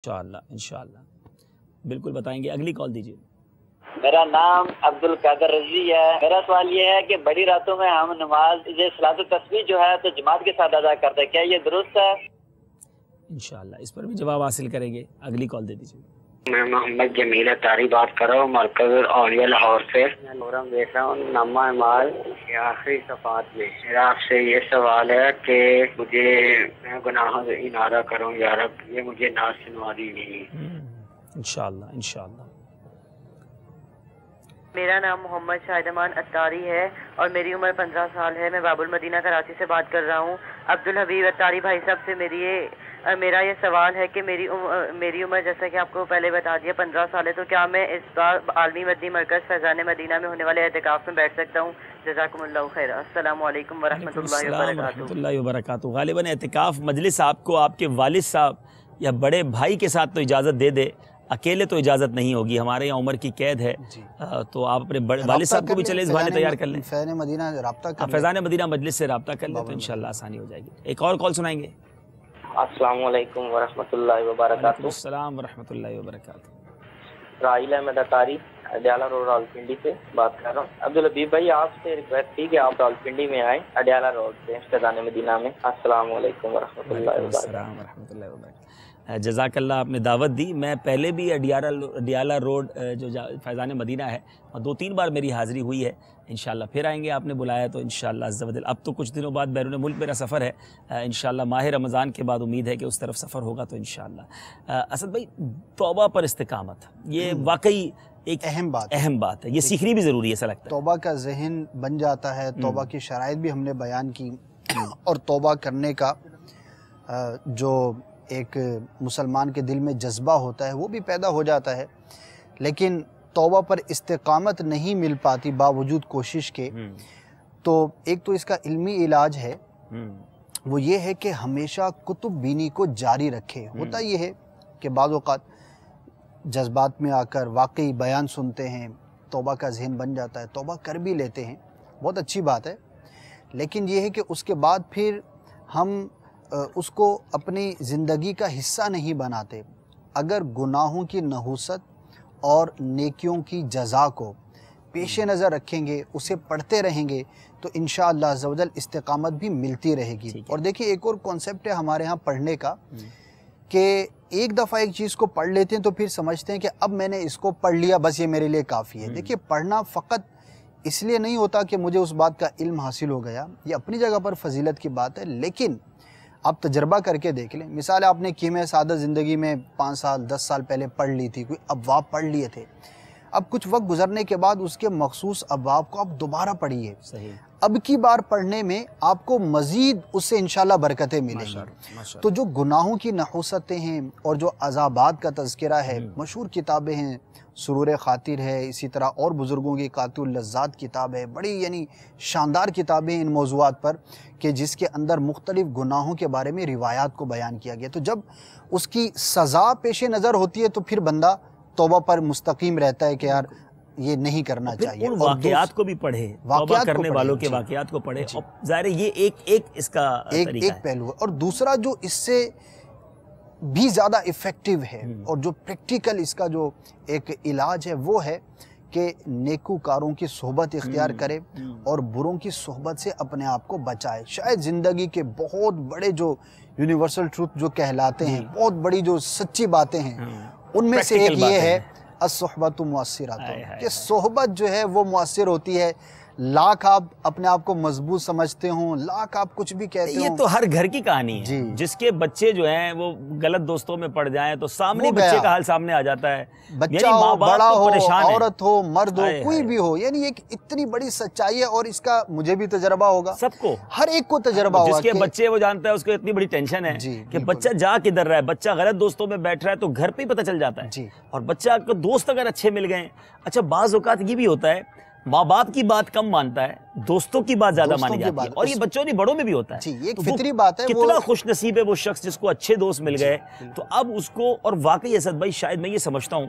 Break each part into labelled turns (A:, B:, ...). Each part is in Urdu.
A: انشاءاللہ انشاءاللہ بالکل بتائیں گے. اگلی کال دیجیے.
B: میرا نام عبدالقادر رضی ہے. میرا سوال یہ ہے کہ بڑی راتوں میں ہم نماز صلاۃ التسبیح جو ہے تو جماعت کے ساتھ ادا کرتے ہیں, کیا یہ درست ہے؟
A: انشاءاللہ اس پر بھی جواب حاصل کریں گے. اگلی کال دے دیجیے.
C: میں محمد جمیل اتاری بات کر رہا ہوں مرکز اولیاء لاہور سے. میں نورم دیکھ رہا ہوں نامہ اعمال کے آخری صفحات میں. میرا آپ سے یہ سوال ہے کہ مجھے میں گناہوں سے انارہ کروں یا رب, یہ مجھے ناز سنوا دیجیے.
A: انشاءاللہ انشاءاللہ.
D: میرا نام محمد شاہد امان اتاری ہے اور میری عمر 15 سال ہے. میں باب المدینہ کراچی سے بات کر رہا ہوں. عبدالحبیب اتاری بھائی صاحب سے میرا یہ سوال ہے کہ میری عمر جیسا کہ آپ کو پہلے بتا دیا 15 سال ہے, تو کیا میں اس بار عالمی مدنی مرکز فیضان مدینہ میں ہونے والے اعتکاف میں بیٹھ سکتا ہوں؟ جزاکم اللہ خیر. السلام علیکم ورحمۃ اللہ وبرکاتہ.
A: ورحمۃ اللہ وبرکاتہ. غالباً اعتکاف مجلس آپ کو آپ کے والد صاحب یا بڑے بھائی کے ساتھ تو اجازت دے دے, اکیلے تو اجازت نہیں ہوگی. ہمارے یہاں عمر کی قید ہے تو آپ اپنے والد صاحب کو بھی چلے اس بہانے تیار کر لیں. فیضان مدینہ مجلس سے رابطہ کر لیں تو انشاءاللہ آسانی ہو جائے گی. ایک اور کال سنائیں گے.
B: السلام علیکم ورحمۃ اللہ وبرکاتہ.
A: السلام ورحمۃ اللہ وبرکاتہ.
B: راحیل احمد اتاری اڈیالہ روڈ راولپنڈی سے بات کر رہا ہوں. عبدالحبیب بھائی آپ سے ریکویسٹ تھی کہ آپ راولپنڈی میں آئیں اڈیالہ روڈ سے فیضان مدینہ میں. السلام علیکم ورحمۃ اللہ وبرکاتہ.
A: السلام ورحمۃ اللہ وبرکاتہ. جزاک اللہ, آپ نے دعوت دی. میں پہلے بھی اڈیالہ روڈ جو فیضان مدینہ ہے 2-3 بار میری حاضری ہوئی ہے. انشاءاللہ پھر آئیں گے, آپ نے بلایا تو انشاءاللہ عز و جل. اب تو کچھ دنوں بعد بیرون ملک میرا سفر ہے, انشاءاللہ ماہ رمضان کے بعد امید ہے کہ اس طرف سفر ہوگا تو انشاءاللہ. اسد بھائی, توبہ پر استقامت یہ واقعی ایک اہم بات ہے, یہ سیکھنی بھی ضروری ہے ایسا لگتا ہے.
E: توبہ کا ذہن بن جاتا ہے, توبہ کی شرائط بھی ہم نے بیان کی, اور توبہ کرنے کا جو ایک مسلمان کے دل میں جذبہ ہوتا ہے وہ بھی پیدا ہو جاتا ہے. لیکن توبہ پر استقامت نہیں مل پاتی باوجود کوشش کے. تو ایک تو اس کا علمی علاج ہے, وہ یہ ہے کہ ہمیشہ کتب بینی کو جاری رکھے. ہوتا یہ ہے کہ بعض اوقات جذبات میں آ کر واقعی بیان سنتے ہیں, توبہ کا ذہن بن جاتا ہے, توبہ کر بھی لیتے ہیں, بہت اچھی بات ہے. لیکن یہ ہے کہ اس کے بعد پھر ہم اس کو اپنی زندگی کا حصہ نہیں بناتے. اگر گناہوں کی نحوست اور نیکیوں کی جزا کو پیش نظر رکھیں گے, اسے پڑھتے رہیں گے, تو انشاءاللہ عز و جل استقامت بھی ملتی رہے گی. اور دیکھیں ایک اور کانسیپٹ ہے ہمارے ہاں پڑھنے کا, کہ ایک دفعہ ایک چیز کو پڑھ لیتے ہیں تو پھر سمجھتے ہیں کہ اب میں نے اس کو پڑھ لیا, بس یہ میرے لیے کافی ہے. دیکھیے پڑھنا فقط اس لیے نہیں ہوتا کہ مجھے اس بات کا علم حاصل ہو گیا, یہ اپنی جگہ پر فضیلت کی بات ہے, لیکن آپ تجربہ کر کے دیکھ لیں. مثال آپ نے کیمیا سعادت زندگی میں 5 سال 10 سال پہلے پڑھ لی تھی, کوئی ابواب پڑھ لیے تھے. اب کچھ وقت گزرنے کے بعد اس کے مخصوص ابواب کو آپ دوبارہ پڑھیے. اب کی بار پڑھنے میں آپ کو مزید اس سے انشاءاللہ برکتیں ملیں گی. تو جو گناہوں کی نحوستیں ہیں اور جو عذابات کا تذکرہ ہے, مشہور کتابیں ہیں, سرور خاطر ہے, اسی طرح اور بزرگوں کی قاطع اللذات کتاب ہے, بڑی یعنی شاندار کتابیں ان موضوعات پر, کہ جس کے اندر مختلف گناہوں کے بارے میں روایات کو بیان کیا گیا. تو جب اس کی سزا پیش نظر ہوتی ہے تو پھر بندہ توبہ پر مستقیم رہتا ہے کہ یار یہ نہیں کرنا چاہیے.
A: اور واقعات کو بھی پڑھے, توبہ کرنے والوں کے واقعات کو پڑھے. ظاہر ہے یہ ایک اس کا
E: ایک پہلو ہے. اور دوسرا جو اس سے بھی زیادہ افیکٹو ہے اور جو پریکٹیکل اس کا جو ایک علاج ہے وہ ہے کہ نیکوکاروں کی صحبت اختیار کرے اور بروں کی صحبت سے اپنے آپ کو بچائے. شاید زندگی کے بہت بڑے جو یونیورسل ٹروتھ جو کہلاتے ہیں, بہت بڑی جو سچی باتیں ہیں, ان میں سے ایک یہ ہے الصحبت مؤثرات, کہ صحبت جو ہے وہ مؤثر ہوتی ہے. لاکھ آپ اپنے آپ کو مضبوط سمجھتے ہوں, لاکھ آپ کچھ بھی کہتے ہوں,
A: یہ تو ہر گھر کی کہانی ہے. جس کے بچے جو ہیں وہ غلط دوستوں میں پڑ جائیں تو سامنے بچے کا حال سامنے آ جاتا ہے.
E: بچہ ہو, بڑا ہو, عورت ہو, مرد ہو, کوئی بھی ہو, یعنی ایک اتنی بڑی سچائی ہے. اور اس کا مجھے بھی تجربہ ہوگا,
A: سب کو,
E: ہر ایک کو تجربہ ہوگا.
A: جس کے بچے وہ جانتا ہے اس کو اتنی بڑی ٹینشن ہے کہ بچہ جا کدھر رہا ہے, بچہ غلط دوستوں میں بیٹھ رہا ہے تو گھر پہ ہی پتہ چل جاتا ہے. اور بچہ کو دوست اگر اچھے مل گئے, اچھا بعض اوقات یہ بھی ہوتا ہے ماں باپ کی بات کم مانتا ہے, دوستوں کی بات زیادہ مانی جاتی ہے, اور یہ بچوں نہیں بڑوں میں بھی ہوتا ہے.
E: ایک فطری بات ہے.
A: کتنا خوش نصیب ہے وہ شخص جس کو اچھے دوست مل گئے. تو اب اس کو, اور واقعی اسد بھائی شاید میں یہ سمجھتا ہوں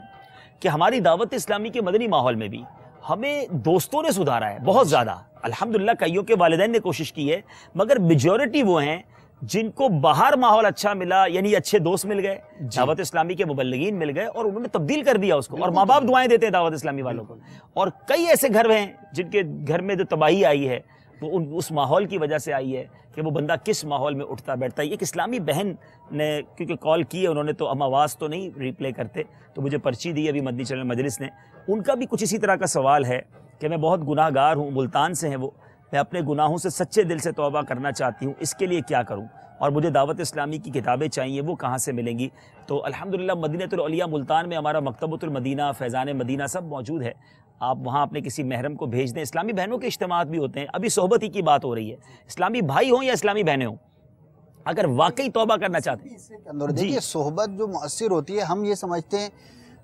A: کہ ہماری دعوت اسلامی کے مدنی ماحول میں بھی ہمیں دوستوں نے سدھارا ہے بہت زیادہ. الحمدللہ کئیوں کے والدین نے کوشش کی ہے, مگر میجورٹی وہ ہیں جن کو باہر ماحول اچھا ملا، یعنی اچھے دوست مل گئے، دعوت اسلامی کے مبلغین مل گئے اور انہوں نے تبدیل کر دیا اس کو، اور ماں باپ دعائیں دیتے ہیں دعوت اسلامی والوں کو. اور کئی ایسے گھر ہیں جن کے گھر میں جو تباہی آئی ہے وہ اس ماحول کی وجہ سے آئی ہے کہ وہ بندہ کس ماحول میں اٹھتا بیٹھتا ہے. ایک اسلامی بہن نے کیونکہ کال کی ہے انہوں نے، تو ہم آواز تو نہیں ریپلے کرتے، تو مجھے پرچی دی ابھی مدنی چینل مجلس نے. ان کا بھی کچھ اسی طرح کا سوال ہے کہ میں بہت گناہ گار ہوں، ملتان سے ہیں وہ، میں اپنے گناہوں سے سچے دل سے توبہ کرنا چاہتی ہوں، اس کے لیے کیا کروں؟ اور مجھے دعوت اسلامی کی کتابیں چاہیے، وہ کہاں سے ملیں گی؟ تو الحمدللہ مدینۃ الاولیاء ملتان میں ہمارا مکتبۃ المدینہ، فیضان مدینہ سب موجود ہے. آپ وہاں اپنے کسی محرم کو بھیج دیں. اسلامی بہنوں کے اجتماعات بھی ہوتے ہیں. ابھی صحبت ہی کی بات ہو رہی ہے، اسلامی بھائی ہوں یا اسلامی بہنیں ہوں، اگر واقعی توبہ کرنا چاہتے ہیں.
E: دیکھیے صحبت جو مؤثر ہوتی ہے، ہم یہ سمجھتے ہیں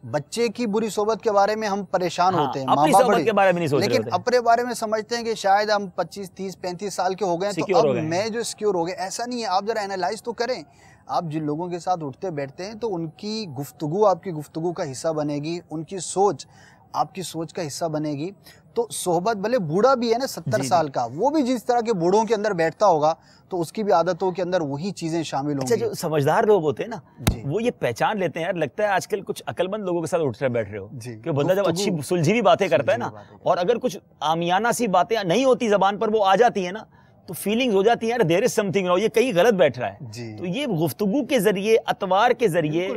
E: بچے کی بری صحبت کے بارے میں ہم پریشان ہوتے ہیں،
A: اپنی صحبت کے بارے میں نہیں سوچ رہے
E: لیکن
A: ہوتے ہیں.
E: اپنے بارے میں سمجھتے ہیں کہ شاید ہم 25 30 35 سال کے ہو گئے ہیں تو اب میں جو سیکیور ہو گئے. ایسا نہیں ہے. آپ ذرا اینالائز تو کریں. آپ جن لوگوں کے ساتھ اٹھتے بیٹھتے ہیں تو ان کی گفتگو آپ کی گفتگو کا حصہ بنے گی، ان کی سوچ آپ کی سوچ کا حصہ بنے گی. تو صحبت بھلے بوڑھا بھی ہے نا 70 سال کا، وہ بھی جس طرح کے بوڑھوں کے اندر بیٹھتا ہوگا تو اس کی بھی عادتوں کے اندر وہی چیزیں شامل ہوں گی.
A: اچھا، جو سمجھدار لوگ ہوتے ہیں نا وہ یہ پہچان لیتے ہیں. یار لگتا ہے آج کل کچھ عقل مند لوگوں کے ساتھ اٹھ رہے بیٹھ رہے ہو کہ بندہ جب اچھی سلجھی ہوئی باتیں کرتا ہے نا، اور اگر کچھ عامیانہ سی باتیں نہیں ہوتی زبان پر وہ آ جاتی ہیں نا، تو فیلنگز ہو جاتی ہیں یار دیر از سم تھنگ، یہ کہیں غلط بیٹھ رہا ہے. تو یہ گفتگو کے ذریعے، اطوار کے ذریعے،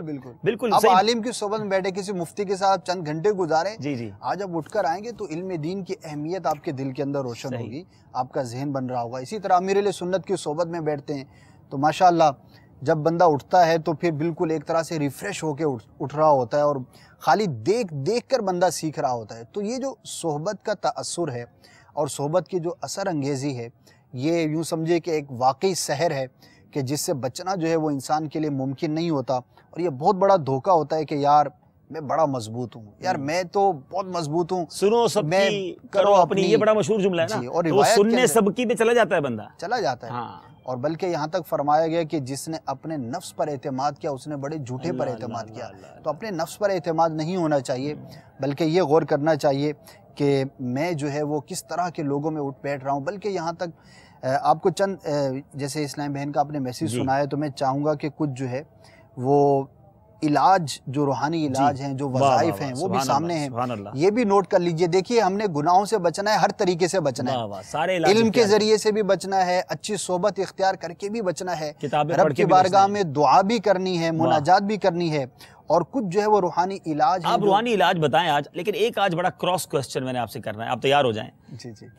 A: بالکل
E: اب عالم کی صحبت میں بیٹھے کسی مفتی کے ساتھ چند گھنٹے گزارے، آج اب اٹھ کر آئیں گے تو علم دین کی اہمیت آپ کے دل کے اندر روشن ہوگی، آپ کا ذہن بن رہا ہوگا. اسی طرح امیر اہل سنت کی صحبت میں بیٹھتے ہیں تو ماشاءاللہ جب بندہ اٹھتا ہے تو پھر بالکل ایک طرح سے ریفریش ہو کے اٹھ رہا ہوتا ہے، اور خالی دیکھ کر بندہ سیکھ رہا ہوتا ہے. تو یہ جو صحبت کا تأثر ہے اور صحبت کی جو اثر انگیزی ہے، یہ یوں سمجھے کہ ایک واقعی سحر ہے کہ جس سے بچنا جو ہے وہ انسان کے لیے ممکن نہیں ہوتا. اور یہ بہت بڑا دھوکہ ہوتا ہے کہ یار میں بڑا مضبوط ہوں، یار میں تو بہت مضبوط ہوں،
A: سنو سب کی کرو اپنی، یہ بڑا مشہور جملہ ہے نا.
E: اور
A: وہ سننے سب کی میں چلا جاتا ہے بندہ،
E: چلا جاتا ہے. اور بلکہ یہاں تک فرمایا گیا کہ جس نے اپنے نفس پر اعتماد کیا اس نے بڑے جھوٹے پر اعتماد کیا. تو اپنے نفس پر اعتماد نہیں ہونا چاہیے، بلکہ یہ غور کرنا چاہیے کہ میں جو ہے وہ کس طرح کے لوگوں میں اٹھ بیٹھ رہا ہوں. بلکہ یہاں تک آپ کو چند جیسے اسلام بہن کا آپ نے میسیج سنا ہے تو میں چاہوں گا کہ کچھ جو ہے وہ علاج، جو روحانی علاج ہیں، جو وظائف ہیں، وہ بھی سامنے ہیں. یہ بھی نوٹ کر لیجئے. دیکھیے ہم نے گناہوں سے بچنا ہے، ہر طریقے سے بچنا ہے. علم کے ذریعے سے بھی بچنا ہے، اچھی صحبت اختیار کر کے بھی بچنا ہے، رب کی بارگاہ میں دعا بھی کرنی ہے، مناجات بھی کرنی ہے، اور کچھ جو ہے وہ روحانی علاج ہے.
A: آپ روحانی علاج بتائیں آج، لیکن ایک آج بڑا کراس کوسچن میں نے آپ سے کرنا ہے، آپ تیار ہو جائیں.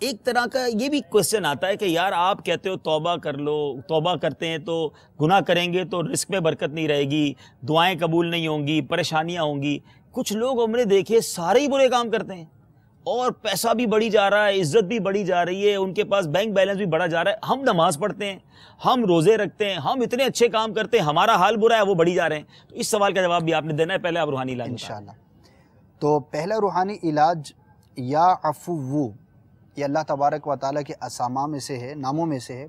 A: ایک طرح کا یہ بھی کوسچن آتا ہے کہ یار آپ کہتے ہو توبہ کر لو، توبہ کرتے ہیں تو گناہ کریں گے تو رزق میں برکت نہیں رہے گی، دعائیں قبول نہیں ہوں گی، پریشانیاں ہوں گی. کچھ لوگ ہم نے دیکھے سارے ہی برے کام کرتے ہیں اور پیسہ بھی بڑھی جا رہا ہے، عزت بھی بڑھی جا رہی ہے، ان کے پاس بینک بیلنس بھی بڑھا جا رہا ہے. ہم نماز پڑھتے ہیں، ہم روزے رکھتے ہیں، ہم اتنے اچھے کام کرتے ہیں، ہمارا حال برا ہے، وہ بڑھی جا رہے ہیں. تو اس سوال کا جواب بھی آپ نے دینا ہے. پہلے آپ روحانی علاج
E: انشاءاللہ. تو پہلا روحانی علاج یا عفو، یہ اللہ تبارک و تعالیٰ کے اسماء میں سے ہے، ناموں میں سے ہے.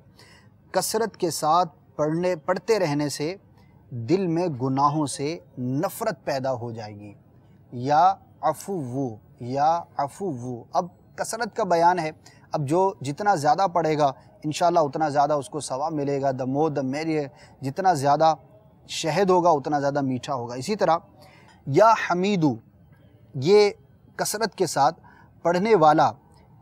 E: کثرت کے ساتھ پڑھتے رہنے سے دل میں گناہوں سے نفرت پیدا ہو جائے گی. یا عفو، یا عفو. اب کثرت کا بیان ہے. اب جو جتنا زیادہ پڑھے گا انشاءاللہ اتنا زیادہ اس کو ثواب ملے گا. the more the merrier، جتنا زیادہ شہد ہوگا اتنا زیادہ میٹھا ہوگا. اسی طرح یا حمیدو، یہ کثرت کے ساتھ پڑھنے والا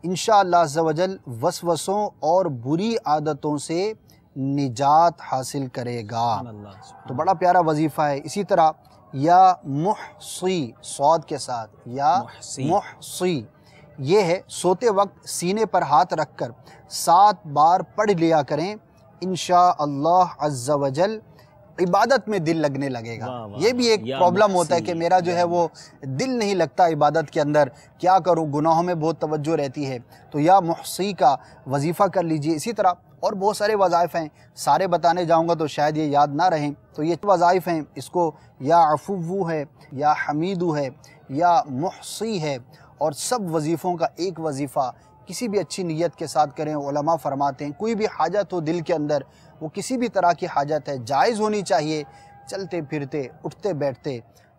E: انشاءاللہ عز و جل وسوسوں اور بری عادتوں سے نجات حاصل کرے گا. تو بڑا پیارا وظیفہ ہے. اسی طرح یا محصی، صاد کے ساتھ، یا محصی، یہ ہے سوتے وقت سینے پر ہاتھ رکھ کر 7 بار پڑھ لیا کریں، انشاءاللہ عز و جل عبادت میں دل لگنے لگے گا. یہ بھی ایک پرابلم ہوتا ہے کہ میرا جو ہے وہ دل نہیں لگتا عبادت کے اندر، کیا کروں، گناہوں میں بہت توجہ رہتی ہے. تو یا محصی کا وظیفہ کر لیجئے. اسی طرح اور بہت سارے وظائف ہیں، سارے بتانے جاؤں گا تو شاید یہ یاد نہ رہیں. تو یہ وظائف ہیں، اس کو یا عفو ہے، یا حمیدو ہے، یا محصی ہے. اور سب وظیفوں کا ایک وظیفہ کسی بھی اچھی نیت کے ساتھ کریں. علماء فرماتے ہیں کوئی بھی حاجت ہو دل کے اندر، وہ کسی بھی طرح کی حاجت ہے، جائز ہونی چاہیے. چلتے پھرتے، اٹھتے بیٹھتے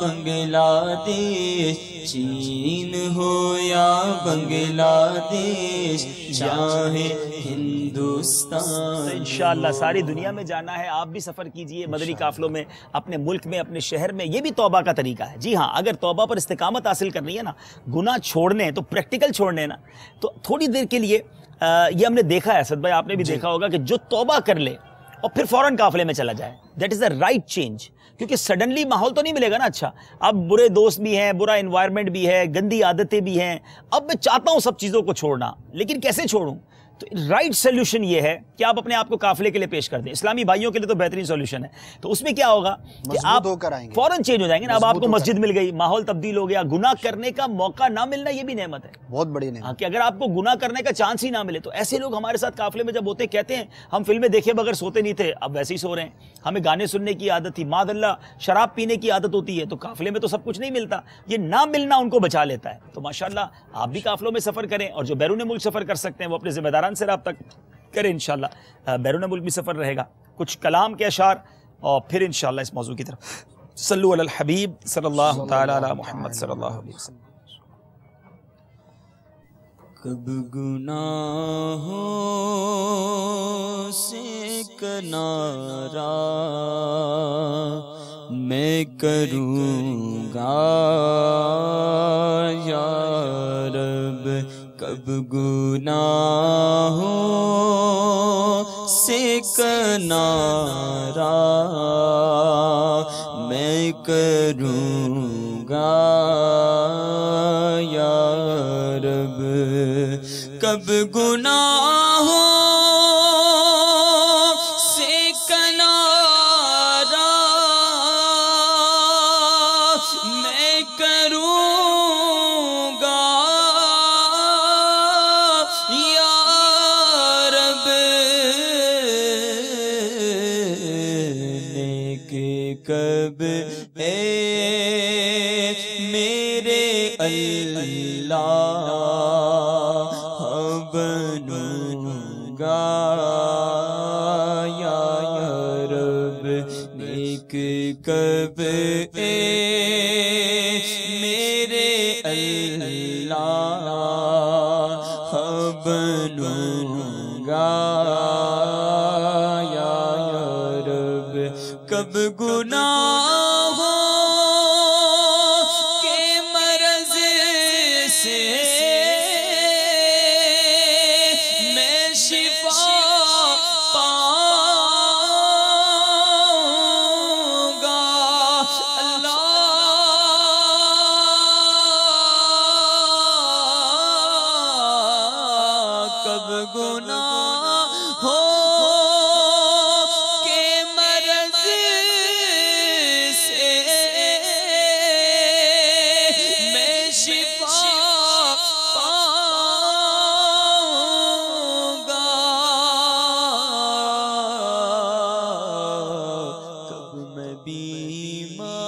F: بنگلہ دیش، چین ہو یا بنگلہ دیش، چاہے ہندوستان۔
A: انشاءاللہ ساری دنیا میں جانا ہے، آپ بھی سفر کیجئے مدنی قافلوں میں، اپنے ملک میں، اپنے شہر میں، یہ بھی توبہ کا طریقہ ہے۔ جی ہاں، اگر توبہ پر استقامت حاصل کرنی ہے نا، گناہ چھوڑنے تو پریکٹیکل چھوڑنے نا، تو تھوڑی دیر کے لیے یہ ہم نے دیکھا ہے، اسد بھائی آپ نے بھی دیکھا ہوگا کہ جو توبہ کر لے اور پھر فوراً قافلے میں چلا جائے، that is the right change, کیونکہ سڈنلی ماحول تو نہیں ملے گا نا اچھا، اب برے دوست بھی ہیں، برا انوائرمنٹ بھی ہے، گندی عادتیں بھی ہیں، اب میں چاہتا ہوں سب چیزوں کو چھوڑنا، لیکن کیسے چھوڑوں؟ تو رائٹ سولوشن یہ ہے کہ آپ اپنے آپ کو قافلے کے لیے پیش کر دیں۔ اسلامی بھائیوں کے لیے تو بہترین سولوشن ہے۔ تو اس میں کیا ہوگا کہ آپ فوراً چینج ہو جائیں گے نا، اب آپ کو مسجد مل گئی، ماحول تبدیل ہو گیا، گناہ کرنے کا موقع نہ ملنا یہ بھی نعمت ہے،
E: بہت بڑی نعمت
A: کہ اگر آپ کو گناہ کرنے کا چانس ہی نہ ملے۔ تو ایسے لوگ ہمارے ساتھ قافلے میں جب ہوتے ہیں کہتے ہیں ہم فلمیں دیکھے بغیر سوتے نہیں تھے، اب ویسے ہی سو رہے ہیں، ہمیں گانے سننے کی عادت تھی، معاذ اللہ شراب پینے کی عادت ہوتی ہے، تو قافلے میں تو سب کچھ نہیں ملتا، یہ نہ ملنا ان کو بچا لیتا ہے۔ تو ماشاءاللہ آپ بھی قافلوں میں سفر کریں، اور جو بیرون ملک سفر کر سکتے ہیں وہ اپنے ذمہ داران سے رابطہ کریں، انشاءاللہ بیرون ملک بھی سفر رہے گا۔ کچھ کلام کے اشعار اور پھر انشاءاللہ اس موضوع کی طرف۔ صلو علی الحبیب صلی اللہ تعالی علی محمد صلی اللہ علیہ وسلم۔
F: کب گناہوں سے کنارہ میں کروں گا یا رب، کب گناہوں سے کنارہ میں کروں گا یا رب، کب گناہوں سے کنارہ میں کروں گا یا رب، نیک کب میرے اللہ بنوں گا یا رب، نیک کب میرے اللہ بنوں گا یا رب، کب گناہوں کے مرض سے میں شفا پاؤں گا، اللہ کب گناہوں کے مرض سے میں شفا پاؤں گا، کب میں بیمار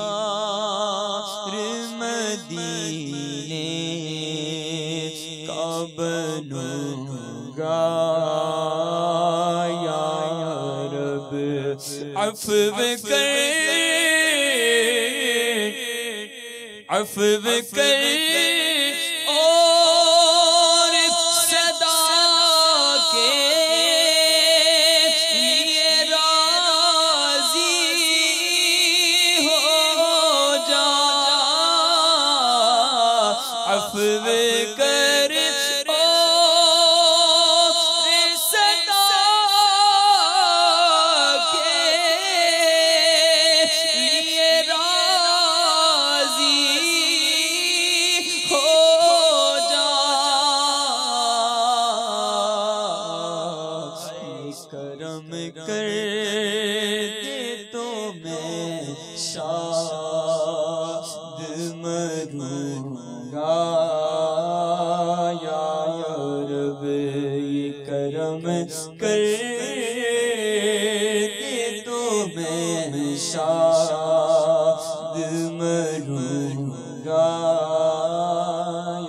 F: مدینے کا بنوں گا یا رب، عفو کر عفو کر اور صدا کے لیے راضی ہو جا، عفو کر اور صدا کے لیے راضی ہو جا، کرم کر دے تو میں شاد مروں گا یا رب، کرم کر دے تو میں شاد مروں گا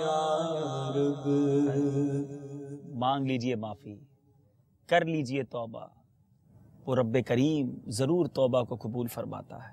F: یا رب۔
A: مانگ لیجئے معافی، کر لیجئے توبہ، وہ رب کریم ضرور توبہ کو قبول فرماتا ہے۔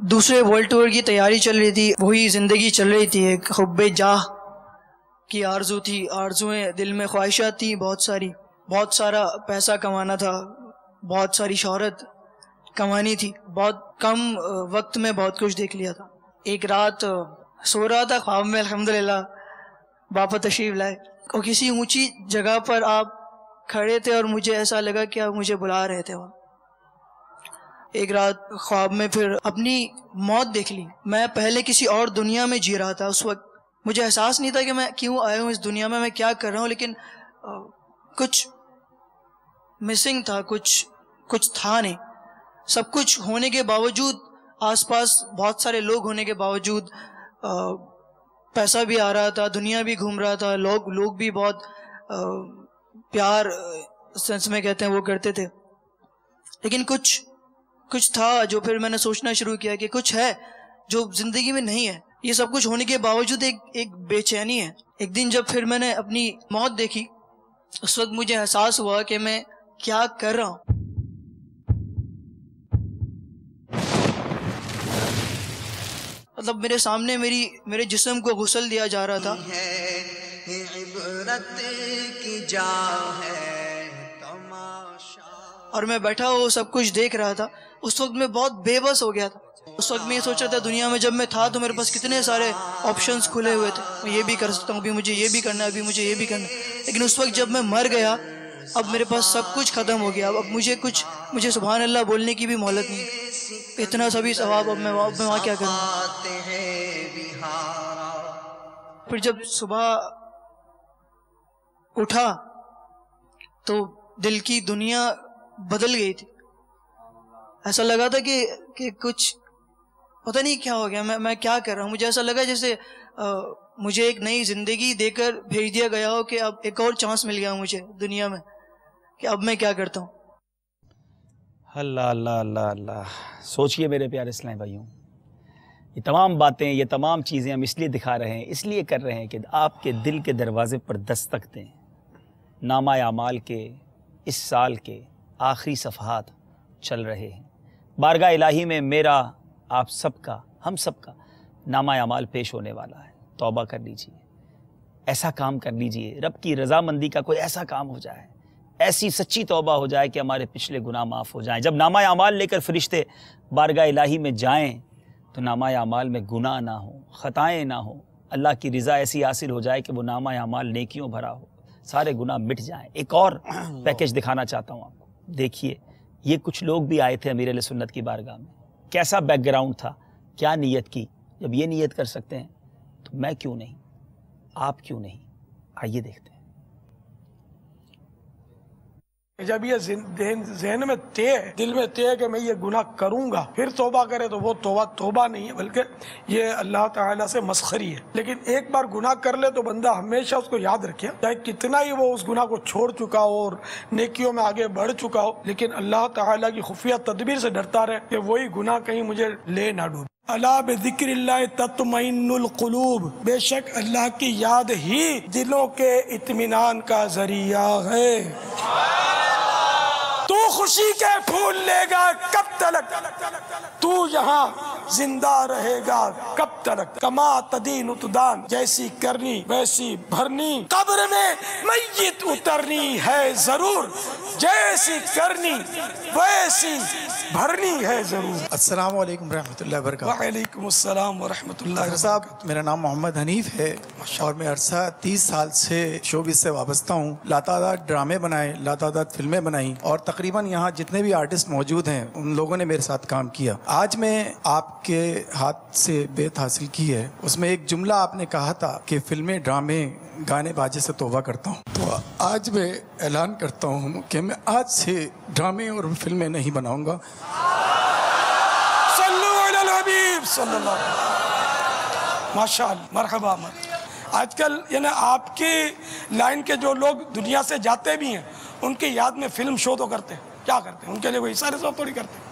G: دوسرے ورلڈ ٹور کی تیاری چل رہی تھی، وہی زندگی چل رہی تھی، ایک حب جاہ کی آرزو تھی، آرزویں دل میں، خواہشات تھیں بہت ساری، بہت سارا پیسہ کمانا تھا، بہت ساری شہرت کمانی تھی، بہت کم وقت میں بہت کچھ دیکھ لیا تھا۔ ایک رات سو رہا تھا، خواب میں الحمدللہ باپا تشریف لائے اور کسی اونچی جگہ پر آپ کھڑے تھے اور مجھے ایسا لگا کہ آپ مجھے بلا رہے تھے وہاں۔ ایک رات خواب میں پھر اپنی موت دیکھ لی۔ میں پہلے کسی اور دنیا میں جی رہا تھا، اس وقت مجھے احساس نہیں تھا کہ میں کیوں آیا ہوں اس دنیا میں کیا کر رہا ہوں، لیکن کچھ مسنگ تھا، کچھ تھا نہیں۔ سب کچھ ہونے کے باوجود، آس پاس بہت سارے لوگ ہونے کے باوجود، پیسہ بھی آ رہا تھا، دنیا بھی گھوم رہا تھا، لوگ بھی بہت پیار سینس میں کہتے ہیں وہ کرتے تھے، لیکن کچھ تھا جو پھر میں نے سوچنا شروع کیا کہ کچھ ہے جو زندگی میں نہیں ہے۔ یہ سب کچھ ہونے کے باوجود ایک بے چینی ہے۔ ایک دن جب پھر میں نے اپنی موت دیکھی، اس وقت مجھے احساس ہوا کہ میں کیا کر رہا ہوں۔ مطلب میرے سامنے میرے جسم کو غسل دیا جا رہا تھا۔ اور میں بیٹھا وہ سب کچھ دیکھ رہا تھا۔ اس وقت میں بہت بے بس ہو گیا تھا۔ اس وقت میں یہ سوچ رہا تھا دنیا میں جب میں تھا تو میرے پاس کتنے سارے آپشنز کھلے ہوئے تھے، میں یہ بھی کر سکتا ہوں، ابھی مجھے یہ بھی کرنا ہے، ابھی مجھے یہ بھی کرنا ہے۔ لیکن اس وقت جب میں مر گیا، اب میرے پاس سب کچھ ختم ہو گیا۔ اب مجھے سبحان اللہ بولنے کی بھی مہلت نہیں، اتنا سبھی ثواب، اب میں وہاں کیا کروں۔ پھر جب صبح اٹھا تو دل کی دنیا بدل گئی تھی۔ ایسا لگا تھا کہ کچھ پتہ نہیں کیا ہو گیا، میں کیا کر رہا ہوں۔ مجھے ایسا لگا جیسے مجھے ایک نئی زندگی دے کر بھیج دیا گیا ہو کہ اب ایک اور چانس مل گیا مجھے دنیا میں، کہ اب میں کیا کرتا ہوں۔
A: اللہ اللہ اللہ اللہ، سوچئے میرے پیارے اسلامی بھائیوں، یہ تمام باتیں، یہ تمام چیزیں ہم اس لیے دکھا رہے ہیں، اس لیے کر رہے ہیں کہ آپ کے دل کے دروازے پر دستک دیں۔ نامہ اعمال کے اس سال کے آخری صفحات چل رہے ہیں۔ بارگاہ الہی میں میرا، آپ سب کا، ہم سب کا نامہ اعمال پیش ہونے والا ہے۔ توبہ کر لیجئے، ایسا کام کر لیجئے، رب کی رضامندی کا کوئی ایسا کام ہو جائے، ایسی سچی توبہ ہو جائے کہ ہمارے پچھلے گناہ معاف ہو جائیں۔ جب نامہ اعمال لے کر فرشتے بارگاہ الہی میں جائیں تو نامہ اعمال میں گناہ نہ ہوں، خطائیں نہ ہوں، اللہ کی رضا ایسی حاصل ہو جائے کہ وہ نامہ اعمال نیکیوں بھرا ہو، سارے گناہ مٹ جائیں۔ ایک اور پیکج دکھانا چاہتا ہوں آپ کو، دیکھیے یہ کچھ لوگ بھی آئے تھے امیر اہل سنت کی بارگاہ میں، کیسا بیک گراؤنڈ تھا، کیا نیت کی۔ جب یہ نیت کر سکتے ہیں تو میں کیوں نہیں، آپ کیوں نہیں؟ آئیے دیکھتے ہیں۔
H: جب یہ ذہن میں طے ہے، دل میں طے ہے کہ میں یہ گناہ کروں گا، پھر توبہ کرے تو وہ توبہ نہیں ہے، بلکہ یہ اللہ تعالیٰ سے مسخری ہے۔ لیکن ایک بار گناہ کر لے تو بندہ ہمیشہ اس کو یاد رکھے، چاہے کتنا ہی وہ اس گناہ کو چھوڑ چکا ہو اور نیکیوں میں آگے بڑھ چکا ہو، لیکن اللہ تعالیٰ کی خفیہ تدبیر سے ڈرتا رہے کہ وہی گناہ کہیں مجھے لے نہ ڈوبے۔ الا بذکر اللہ تطمئن القلوب، بے شک اللہ کی یاد ہی دلوں کے اطمینان کا ذریعہ ہے۔ تو خوشی کے پھول لے گا کب تلک، تو یہاں زندہ رہے گا کب تلک، کما تدین تدان، جیسی کرنی ویسی بھرنی، قبر میں میت اترنی ہے ضرور، جیسی کرنی ویسی بھرنی ہے ضرور۔
I: السلام علیکم رحمۃ اللہ وبرکاتہ۔
H: وعلیکم السلام ورحمۃ اللہ
I: صاحب، میرا نام محمد حنیف ہے اور میں عرصہ 30 سال سے شوبز سے وابستہ ہوں۔ لاتعداد ڈرامے بنائے، لاتعداد فلمیں بنائیں، اور تقریباً یہاں جتنے بھی آرٹسٹ موجود ہیں ان لوگوں نے میرے ساتھ کام کیا۔ آج میں آپ کے ہاتھ سے بیت حاصل کی ہے، اس میں ایک جملہ آپ نے کہا تھا کہ فلمیں، ڈرامے، گانے باجے سے توبہ کرتا ہوں۔ تو آج میں اعلان کرتا ہوں کہ میں آج سے ڈرامے اور فلمیں نہیں بناؤں گا۔
H: صلو علی الحبیب صلی اللہ علیہ وسلم۔ ماشاءاللہ، مرحبا۔ آج کل یعنی آپ کی لائن کے جو لوگ دنیا سے جاتے بھی ہیں ان کی یاد میں فلم شو تو کرتے ہیں، کیا کرتے ہیں؟ ان کے لیے کوئی اشارے سب تھوڑی کرتے ہیں،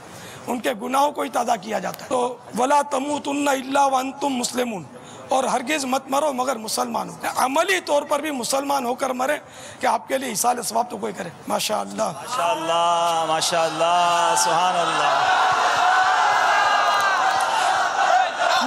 H: ان کے گناہوں کو ہی تازہ کیا جاتا ہے۔ تو وَلَا تَمُوتُنَّ إِلَّا وَأَنْتُمْ مُسْلِمُونَ، اور ہرگز مت مرو مگر مسلمان ہو۔ عملی طور پر بھی مسلمان ہو کر مرے کہ آپ کے لیے ایصال ثواب تو کوئی کرے۔ ماشاءاللہ
A: ماشاءاللہ ماشاءاللہ، سبحان اللہ۔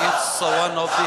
J: It's one of the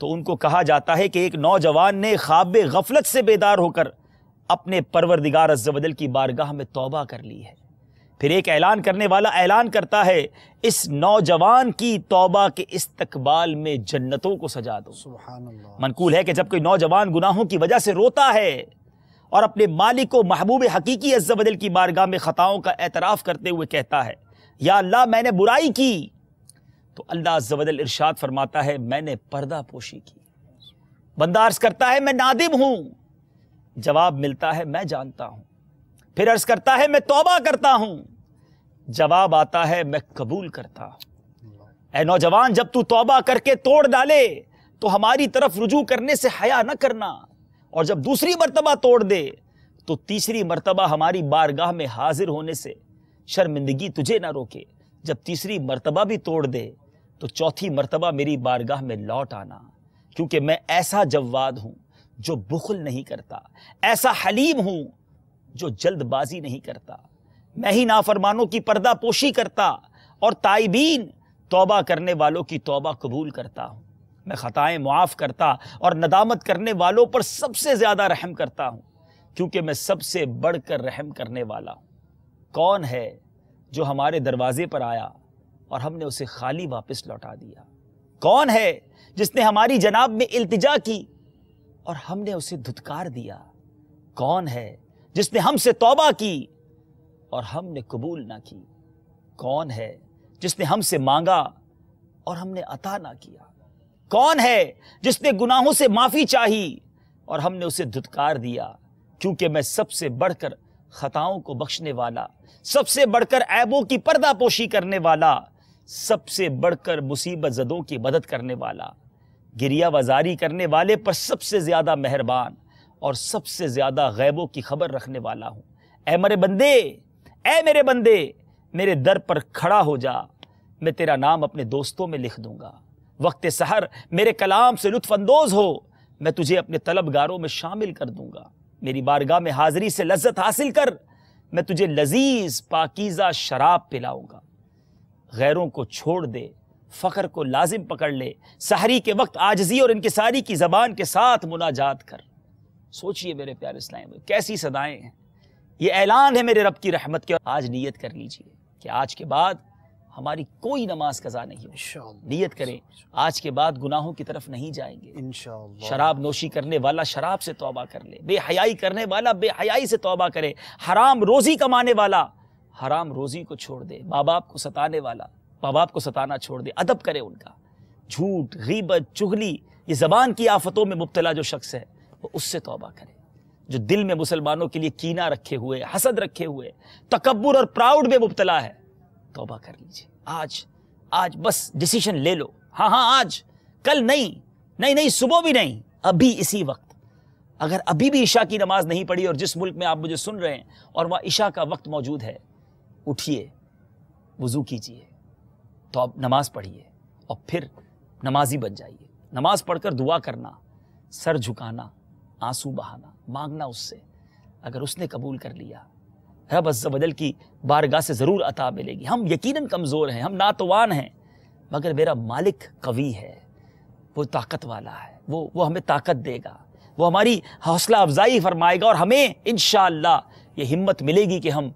A: تو ان کو کہا جاتا ہے کہ ایک نوجوان نے خواب غفلت سے بیدار ہو کر اپنے پروردگار عز و جل کی بارگاہ میں توبہ کر لی ہے۔ پھر ایک اعلان کرنے والا اعلان کرتا ہے اس نوجوان کی توبہ کے استقبال میں جنتوں کو سجا دو۔
E: سبحان اللہ۔
A: منقول ہے کہ جب کوئی نوجوان گناہوں کی وجہ سے روتا ہے اور اپنے مالک و محبوب حقیقی عز و جل کی بارگاہ میں خطاؤں کا اعتراف کرتے ہوئے کہتا ہے یا اللہ میں نے برائی کی، تو اللہ عز و جل ارشاد فرماتا ہے میں نے پردہ پوشی کی۔ بندہ عرض کرتا ہے میں نادم ہوں، جواب ملتا ہے میں جانتا ہوں۔ پھر عرض کرتا ہے میں توبہ کرتا ہوں، جواب آتا ہے میں قبول کرتا ہوں۔ اے نوجوان، جب تو توبہ کر کے توڑ ڈالے تو ہماری طرف رجوع کرنے سے حیا نہ کرنا، اور جب دوسری مرتبہ توڑ دے تو تیسری مرتبہ ہماری بارگاہ میں حاضر ہونے سے شرمندگی تجھے نہ روکے۔ جب تیسری مرتبہ بھی توڑ دے تو چوتھی مرتبہ میری بارگاہ میں لوٹ آنا، کیونکہ میں ایسا جواد ہوں جو بخل نہیں کرتا، ایسا حلیم ہوں جو جلد بازی نہیں کرتا، میں ہی نافرمانوں کی پردہ پوشی کرتا اور تائبین توبہ کرنے والوں کی توبہ قبول کرتا ہوں، میں خطائیں معاف کرتا اور ندامت کرنے والوں پر سب سے زیادہ رحم کرتا ہوں، کیونکہ میں سب سے بڑھ کر رحم کرنے والا ہوں۔ کون ہے جو ہمارے دروازے پر آیا اور ہم نے اسے خالی واپس لوٹا دیا؟ کون ہے جس نے ہماری جناب میں التجا کی اور ہم نے اسے دھتکار دیا؟ کون ہے جس نے ہم سے توبہ کی اور ہم نے قبول نہ کی؟ کون ہے جس نے ہم سے مانگا اور ہم نے عطا نہ کیا؟ کون ہے جس نے گناہوں سے معافی چاہی اور ہم نے اسے دھتکار دیا؟ کیونکہ میں سب سے بڑھ کر خطاؤں کو بخشنے والا، سب سے بڑھ کر عیبوں کی پردہ پوشی کرنے والا، سب سے بڑھ کر مصیبت زدوں کی مدد کرنے والا، گریہ وزاری کرنے والے پر سب سے زیادہ مہربان اور سب سے زیادہ غیبوں کی خبر رکھنے والا ہوں۔ اے میرے بندے، میرے در پر کھڑا ہو جا، میں تیرا نام اپنے دوستوں میں لکھ دوں گا۔ وقت سحر میرے کلام سے لطف اندوز ہو، میں تجھے اپنے طلبگاروں میں شامل کر دوں گا۔ میری بارگاہ میں حاضری سے لذت حاصل کر، میں تجھے لذیذ پاکیزہ شراب پلاؤں گا۔ غیروں کو چھوڑ دے، فقر کو لازم پکڑ لے، سحری کے وقت عاجزی اور انکساری کی زبان کے ساتھ مناجات کر۔ سوچئے میرے پیارے اسلام، کیسی صدائیں ہیں، یہ اعلان ہے میرے رب کی رحمت کے۔ آج نیت کر لیجئے کہ آج کے بعد ہماری کوئی نماز قضا نہیں ہو۔ نیت کریں آج کے بعد گناہوں کی طرف نہیں جائیں گے انشاءاللہ۔ شراب نوشی کرنے والا شراب سے توبہ کر لے، بے حیائی کرنے والا بے حیائی سے توبہ کرے، حرام روزی کمانے والا حرام روزی کو چھوڑ دے، ماں باپ کو ستانے والا ماں باپ کو ستانا چھوڑ دے، ادب کرے ان کا۔ جھوٹ، غیبت، چغلی، یہ زبان کی آفتوں میں مبتلا جو شخص ہے وہ اس سے توبہ کرے۔ جو دل میں مسلمانوں کے لیے کینہ رکھے ہوئے، حسد رکھے ہوئے، تکبر اور پراؤڈ میں مبتلا ہے، توبہ کر لیجئے۔ آج بس ڈیسیشن لے لو، ہاں آج، کل نہیں، صبح بھی نہیں، ابھی اسی وقت۔ اگر ابھی بھی عشاء کی نماز نہیں پڑھی اور جس ملک میں آپ مجھے سن رہے ہیں اور وہاں عشاء کا وقت موجود ہے، اٹھیے، وضو کیجئے، تو اب نماز پڑھیے اور پھر نمازی بن جائیے۔ نماز پڑھ کر دعا کرنا، سر جھکانا، آنسو بہانا، مانگنا اس سے، اگر اس نے قبول کر لیا رب عز و جل کی بارگاہ سے ضرور عطا ملے گی۔ ہم یقیناً کمزور ہیں، ہم ناتوان ہیں، مگر میرا مالک قوی ہے، وہ طاقت والا ہے، وہ ہمیں طاقت دے گا، وہ ہماری حوصلہ افزائی فرمائے گا، اور ہمیں انشاءاللہ یہ ہمت ملے گی کہ ہم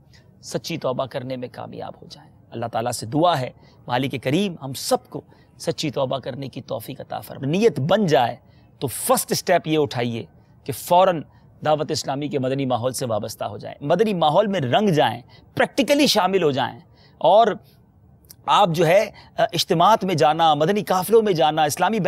A: سچی توبہ کرنے میں کامیاب ہو جائیں۔ اللہ تعالیٰ سے دعا ہے مالک کریم ہم سب کو سچی توبہ کرنے کی توفیق عطا فرمائے۔ نیت بن جائے تو فرسٹ سٹیپ یہ اٹھائیے کہ فوراً دعوت اسلامی کے مدنی ماحول سے وابستہ ہو جائیں، مدنی ماحول میں رنگ جائیں، پریکٹیکلی شامل ہو جائیں، اور آپ جو ہے اجتماعات میں جانا، مدنی قافلوں میں جانا، اسلامی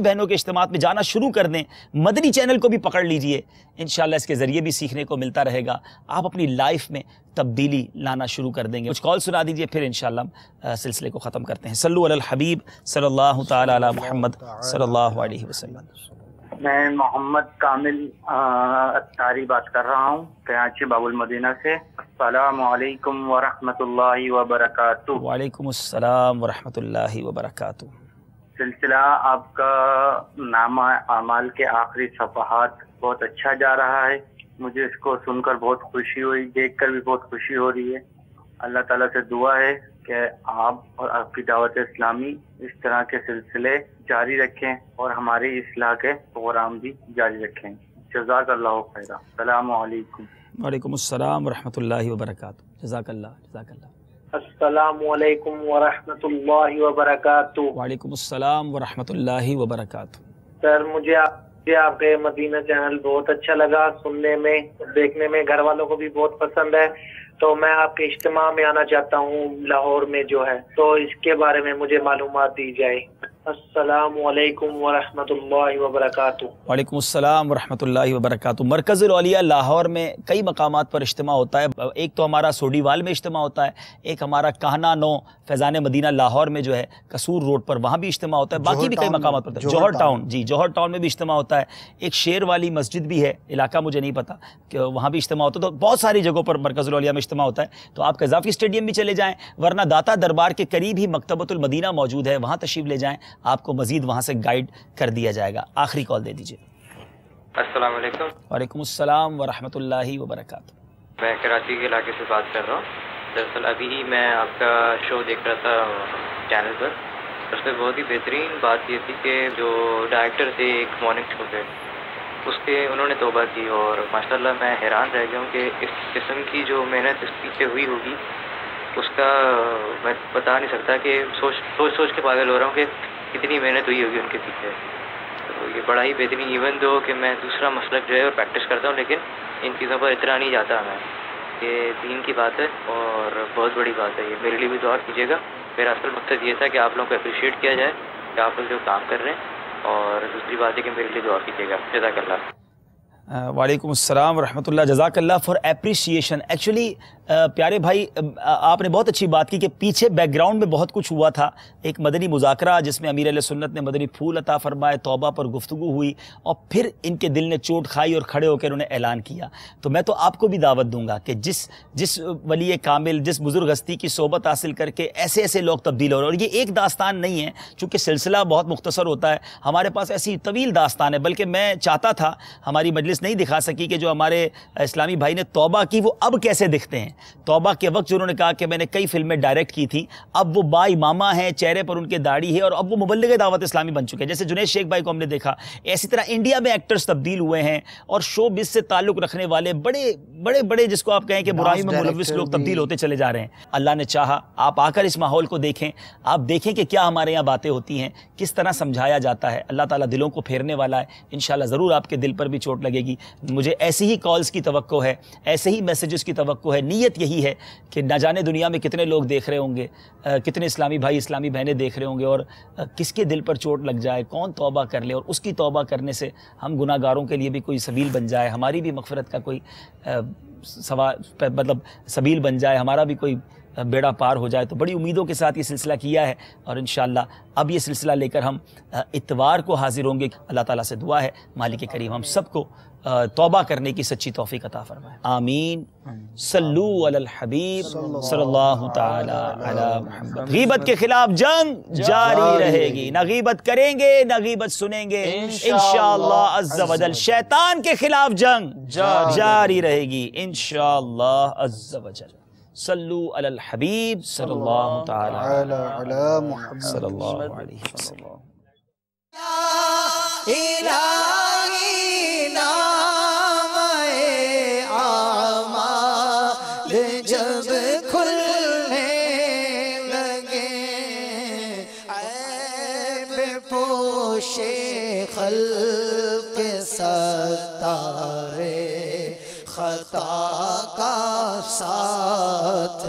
A: بہنوں کے اجتماعات میں جانا شروع کر دیں۔ مدنی چینل کو بھی پکڑ لیجئے، انشاءاللہ اس کے ذریعے بھی سیکھنے کو ملتا رہے گا، آپ اپنی لائف میں تبدیلی لانا شروع کر دیں گے۔ کچھ کال سنا دیجئے، پھر انشاءاللہ ہم سلسلے کو ختم کرتے ہیں۔ صلو علی الحبیب صلی اللہ تعالی علی محمد صلی اللہ علیہ وسلم۔
C: میں محمد کامل اتاری بات کر رہا ہوں، کراچی باب المدینہ سے۔ السلام علیکم ورحمۃ اللہ وبرکاتہ۔
A: وعلیکم السلام ورحمۃ اللہ وبرکاتہ۔
C: سلسلہ آپ کا نامہ اعمال کے آخری صفحات بہت اچھا جا رہا ہے، مجھے اس کو سن کر بہت خوشی ہوئی، دیکھ کر بھی بہت خوشی ہو رہی ہے۔ اللہ تعالیٰ سے دعا ہے
K: کہ آپ اور آپ کی دعوت اسلامی اس طرح کے سلسلے جاری رکھیں اور ہماری اصلاح کے پروگرام بھی جاری رکھیں. جزاک اللہ خیرہ. السلام علیکم.
A: وعلیکم السلام ورحمۃ اللہ وبرکاتہ. جزاک اللہ. جزاک اللہ.
L: السلام علیکم ورحمۃ اللہ وبرکاتہ.
A: وعلیکم السلام ورحمۃ اللہ وبرکاتہ.
L: سر مجھے آپ کے مدینہ چینل بہت اچھا لگا سننے میں، دیکھنے میں، گھر والوں کو بھی بہت پسند ہے. تو میں آپ کے اجتماع میں آنا چاہتا ہوں لاہور میں جو ہے، تو اس کے بارے میں مجھے معلومات دی جائے. السلام علیکم ورحمۃ اللہ وبرکاتہ.
A: وعلیکم السلام ورحمۃ اللہ وبرکاتہ. مرکز الاولیاء لاہور میں کئی مقامات پر اجتماع ہوتا ہے. ایک تو ہمارا سوڈی وال میں اجتماع ہوتا ہے، ایک ہمارا کہنا 9 فیضان مدینہ لاہور میں جو ہے قصور روڈ پر، وہاں بھی اجتماع ہوتا ہے. باقی بھی کئی مقامات پر، جوہر ٹاؤن، جی جوہر ٹاؤن میں بھی اجتماع ہوتا ہے. ایک شیر والی مسجد بھی ہے، علاقہ مجھے نہیں پتا، کہ وہاں بھی اجتماع ہوتا ہے. تو بہت ساری جگہوں پر مرکز الاولیاء میں اجتماع ہوتا ہے. تو آپ قذافی اسٹیڈیم بھی چلے جائیں، ورنہ داتا دربار کے قریب ہی مکتبۃ المدینہ موجود ہے، وہاں تشریف لے جائیں، آپ کو مزید وہاں سے گائیڈ کر دیا جائے گا. آخری کال دے دیجیے.
M: السلام علیکم.
A: وعلیکم السلام ورحمۃ اللہ وبرکاتہ.
M: میں کراچی کے علاقے سے بات کر رہا ہوں. دراصل ابھی ہی میں آپ کا شو دیکھ رہا تھا چینل پر. اس میں بہت ہی بہترین بات یہ تھی کہ جو ڈائریکٹر تھے ایک مارننگ شو کے، اس کے انہوں نے توبہ کی، اور ماشاءاللہ میں حیران رہ گیا ہوں کہ اس قسم کی جو محنت اس پیچھے ہوئی ہوگی اس کا میں بتا نہیں سکتا، کہ سوچ کے پاگل ہو رہا ہوں کہ کتنی محنت ہوئی ہوگی ان کے پیچھے. تو یہ بڑا ہی بہترین، ایون دو کہ میں دوسرا مسلک جو ہے وہ پریکٹس کرتا ہوں، لیکن ان چیزوں پر اتنا نہیں جاتا میں. یہ دین کی بات ہے اور بہت بڑی بات ہے. یہ میرے لیے بھی دعا کیجیے گا. میرا اصل مقصد یہ تھا کہ آپ لوگوں کو اپریشیٹ کیا جائے کہ آپ لوگ جو کام کر رہے ہیں، اور دوسری بات ہے کہ میرے لیے دعا کیجیے گا. جزاک اللہ.
A: وعلیکم السلام ورحمۃ اللہ. جزاک اللہ فار اپریشیشن. ایکچولی پیارے بھائی، آپ نے بہت اچھی بات کی کہ پیچھے بیک گراؤنڈ میں بہت کچھ ہوا تھا. ایک مدنی مذاکرہ جس میں امیر اہل سنت نے مدنی پھول عطا فرمائے، توبہ پر گفتگو ہوئی، اور پھر ان کے دل نے چوٹ کھائی اور کھڑے ہو کر انہوں نے اعلان کیا. تو میں تو آپ کو بھی دعوت دوں گا کہ جس ولی کامل، جس بزرگ ہستی کی صحبت حاصل کر کے ایسے لوگ تبدیل ہو رہے ہیں. اور یہ ایک داستان نہیں ہے، چونکہ سلسلہ بہت مختصر ہوتا ہے، ہمارے پاس ایسی طویل داستان ہے. بلکہ میں چاہتا تھا، ہماری مجلس نہیں دکھا سکی کہ جو ہمارے اسلامی بھائی نے توبہ کی وہ اب کیسے دکھتے ہیں. توبہ کے وقت جو انہوں نے کہا کہ میں نے کئی فلمیں ڈائریکٹ کی تھی، اب وہ با امامہ ہیں، چہرے پر ان کے داڑھی ہے، اور اب وہ مبلغ دعوت اسلامی بن چکے ہیں. جیسے جنید شیخ بھائی کو ہم نے دیکھا، اسی طرح انڈیا میں ایکٹرز تبدیل ہوئے ہیں، اور شو بز سے تعلق رکھنے والے بڑے جس کو آپ کہیں کہ برائیوں میں ملوث لوگ تبدیل ہوتے چلے جا رہے ہیں. اللہ نے چاہا آپ آ کر اس ماحول کو دیکھیں، آپ دیکھیں کہ کیا ہمارے یہاں باتیں ہوتی ہیں، کس طرح سمجھایا جاتا ہے. اللہ تعالیٰ دلوں کو پھیرنے والا ہے. انشاءاللہ ضرور آپ کے دل پر بھی چوٹ لگے گی. مجھے ایسی ہی کالز کی توقع ہے، ایسے ہی میسیجز کی توقع ہے. نیت یہی ہے کہ نہ جانے دنیا میں کتنے لوگ دیکھ رہے ہوں گے، کتنے اسلامی بھائی اسلامی بہنیں دیکھ رہے ہوں گے، اور کس کے دل پر چوٹ لگ جائے، کون توبہ کر لے، اور اس کی توبہ کرنے سے ہم گناہ گاروں کے لیے بھی کوئی سبیل بن جائے، ہماری بھی مغفرت کا کوئی سبیل بن جائے، ہمارا بھی کوئی بیڑا پار ہو جائے. تو بڑی امیدوں کے ساتھ یہ سلسلہ کیا ہے، اور انشاءاللہ اب یہ سلسلہ لے کر ہم اتوار کو حاضر ہوں گے. اللہ تعالیٰ سے دعا ہے مالک کریم ہم سب کو توبہ کرنے کی سچی توفیق عطا فرمائے. آمین. صلو علی الحبیب صلی اللہ تعالی علی محمد. غیبت کے خلاف جنگ جاری رہے گی، نہ غیبت کریں گے نہ غیبت سنیں گے انشاءاللہ عز و جل. شیطان کے خلاف جنگ جاری رہے گی انشاءاللہ عز و جل. صلو علی الحبیب صلی اللہ تعالی علی محمد صلی اللہ علیہ وسلم.
F: خلق ستارے خطا کا ساتھ